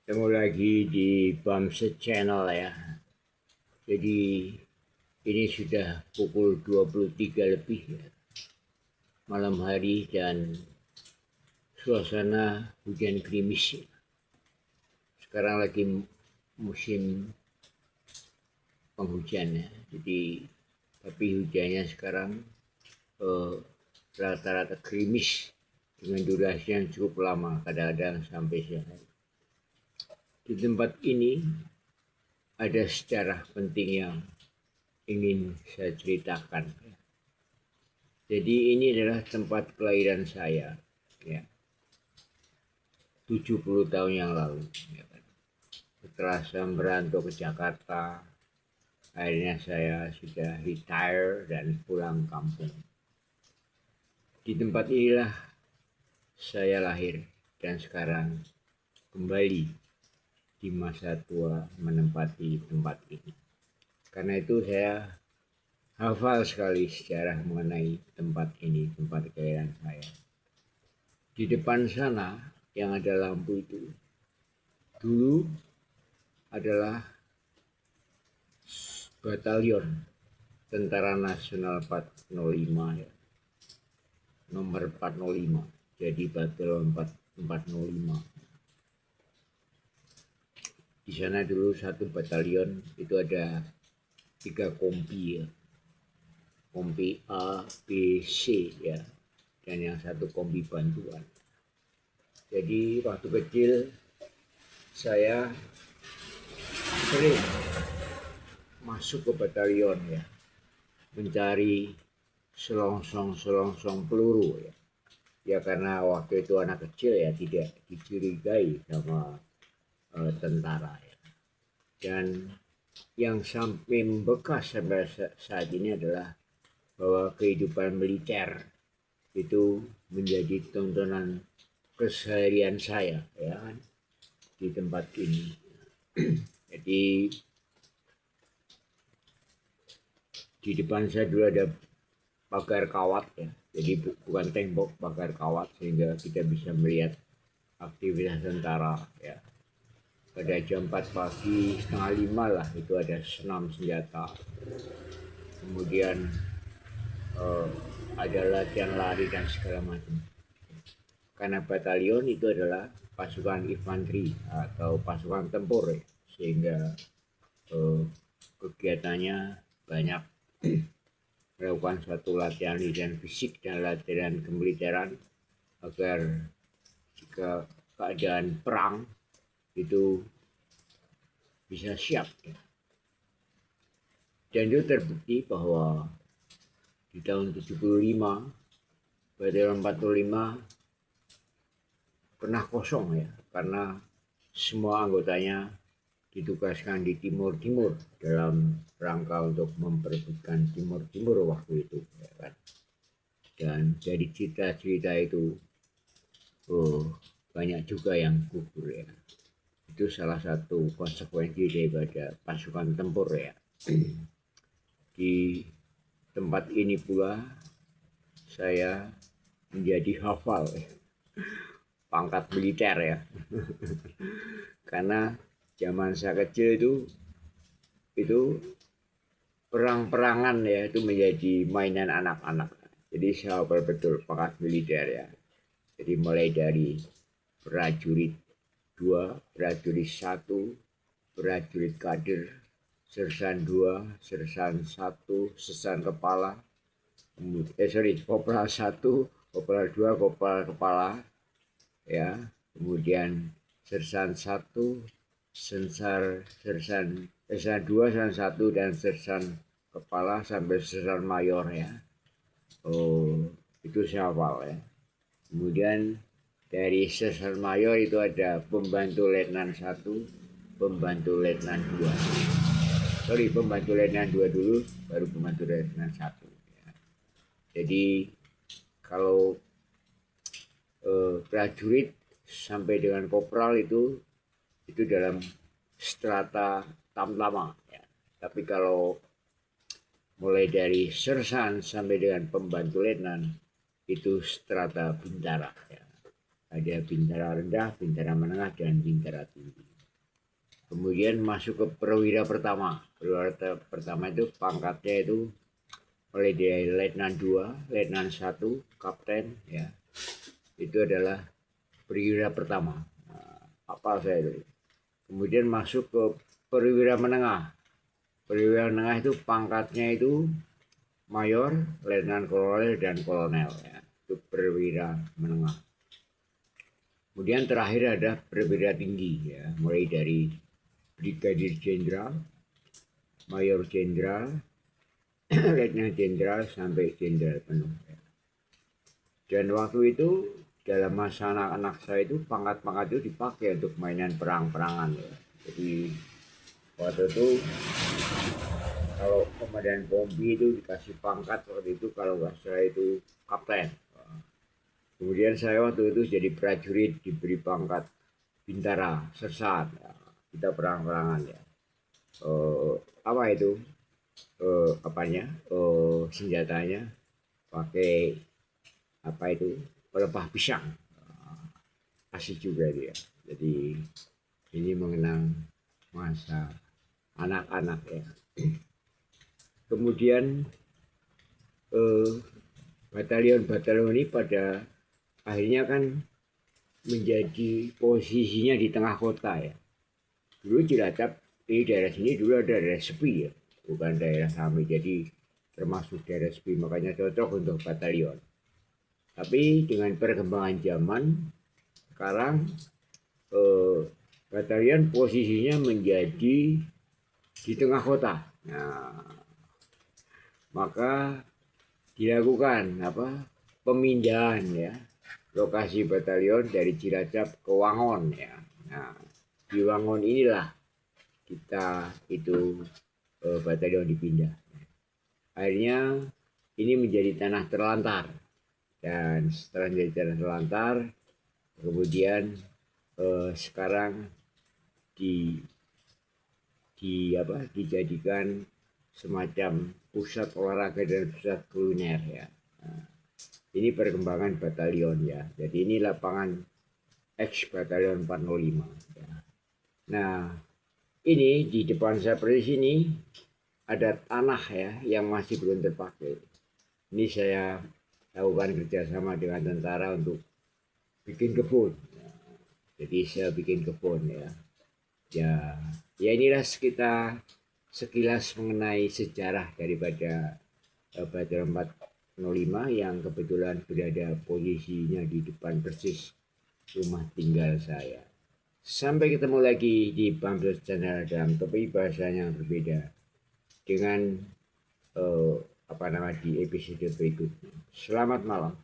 Ketemu lagi di Bamset Channel ya. Jadi ini sudah pukul 23 lebih ya, malam hari dan suasana hujan gerimis ya. Sekarang lagi musim penghujan ya. Jadi tapi hujannya sekarang eh, rata-rata gerimis dengan durasi yang cukup lama, kadang-kadang sampai sehari. Di tempat ini ada sejarah penting yang ingin saya ceritakan. Jadi ini adalah tempat kelahiran saya, ya, 70 tahun yang lalu. Ya kan. Setelah saya merantau ke Jakarta, akhirnya saya sudah retire dan pulang kampung. Di tempat inilah saya lahir dan sekarang kembali di masa tua menempati tempat ini. Karena itu saya hafal sekali sejarah mengenai tempat ini, tempat kelahiran saya. Di depan sana yang ada lampu itu dulu adalah batalion Tentara Nasional 405 ya. Nomor 405. Jadi batalion 405. Di sana dulu satu batalion itu ada 3 kompi ya. Kompi A, B, C ya. Dan yang satu kompi bantuan. Jadi waktu kecil saya sering masuk ke batalion ya, mencari selongsong peluru ya. Ya karena waktu itu anak kecil ya, tidak dicurigai sama tentara ya. Dan yang sampai membekas sampai saat ini adalah bahwa kehidupan militer itu menjadi tontonan keseharian saya ya kan, di tempat ini. Jadi di depan saya dulu ada pagar kawat ya, jadi bukan tembok, pagar kawat, sehingga kita bisa melihat aktivitas tentara ya. Pada jam 4 pagi, setengah 5 lah, itu ada senam senjata, kemudian eh, ada latihan lari dan segala macam. Karena batalion itu adalah pasukan infanteri atau pasukan tempur ya, sehingga kegiatannya banyak melakukan suatu latihan fisik dan latihan kemiliteran agar jika keadaan perang itu bisa siap ya. Dan itu terbukti bahwa di tahun 75 batalion 45 pernah kosong ya, karena semua anggotanya ditugaskan di timur dalam rangka untuk memperebutkan timur waktu itu ya kan. Dan dari cerita-cerita itu banyak juga yang gugur ya. Itu salah satu konsekuensi daripada pasukan tempur ya. Di tempat ini pula saya menjadi hafal ya, pangkat militer ya. Karena zaman saya kecil itu perang-perangan ya, itu menjadi mainan anak-anak. Jadi saya hafal betul pangkat militer ya. Jadi mulai dari prajurit 2, prajurit 1, prajurit kader, sersan 2, sersan 1, sersan kepala, kopral 1, kopral 2, kopral kepala ya, kemudian sersan 1, sersan 2, sersan 1 dan sersan kepala sampai sersan mayor ya. Itu saya hafal ya. Kemudian dari sersan mayor itu ada pembantu letnan 1, pembantu letnan 2. Pembantu letnan 2 dulu, baru pembantu letnan 1 ya. Jadi kalau prajurit sampai dengan kopral itu dalam strata tamtama ya. Tapi kalau mulai dari sersan sampai dengan pembantu letnan itu strata bintara ya. Ada bintara rendah, bintara menengah, dan bintara tinggi. Kemudian masuk ke perwira pertama. Perwira pertama itu pangkatnya itu mulai dari letnan 2, letnan 1, kapten ya. Itu adalah perwira pertama. Nah, apa saya itu. Kemudian masuk ke perwira menengah. Perwira menengah itu pangkatnya itu mayor, letnan kolonel, dan kolonel ya. Itu perwira menengah. Kemudian terakhir ada perwira tinggi ya, mulai dari brigadir jenderal, mayor jenderal, letnan jenderal sampai jenderal penuh. Ya. Dan waktu itu dalam masa anak-anak saya itu pangkat-pangkat itu dipakai untuk mainan perang-perangan ya. Jadi waktu itu kalau komandan Pompi itu dikasih pangkat waktu itu kalau nggak salah itu kapten. Kemudian saya waktu itu jadi prajurit diberi pangkat bintara, sersat. Ya. Kita perang-perangan ya. Apa itu? Apanya? Senjatanya pakai apa itu? Pelepah pisang. Asik juga dia. Jadi ini mengenang masa anak-anak ya. Kemudian batalion-batalion ini pada akhirnya kan menjadi posisinya di tengah kota ya. Dulu Cilacap di daerah sini dulu ada daerah sepi ya, bukan daerah ramai, jadi termasuk daerah sepi, makanya cocok untuk batalion. Tapi dengan perkembangan zaman sekarang batalion posisinya menjadi di tengah kota. Nah, maka dilakukan pemindahan ya lokasi batalion dari Cilacap ke Wangon ya. Nah, di Wangon inilah kita itu batalion dipindah. Akhirnya ini menjadi tanah terlantar, dan setelah menjadi tanah terlantar kemudian sekarang dijadikan semacam pusat olahraga dan pusat kuliner ya. Nah, ini perkembangan batalion ya. Jadi ini lapangan X Batalion 405 ya. Nah, ini di depan saya seperti sini ada tanah ya yang masih belum terpakai. Ini saya lakukan kerjasama dengan tentara untuk bikin kebun. Jadi saya bikin kebun ya. Ya inilah sekilas mengenai sejarah daripada Batalion 405 yang kebetulan berada posisinya di depan persis rumah tinggal saya. Sampai ketemu lagi di Bamsus Channel dalam topik bahasa yang berbeda dengan di episode berikutnya. Selamat malam.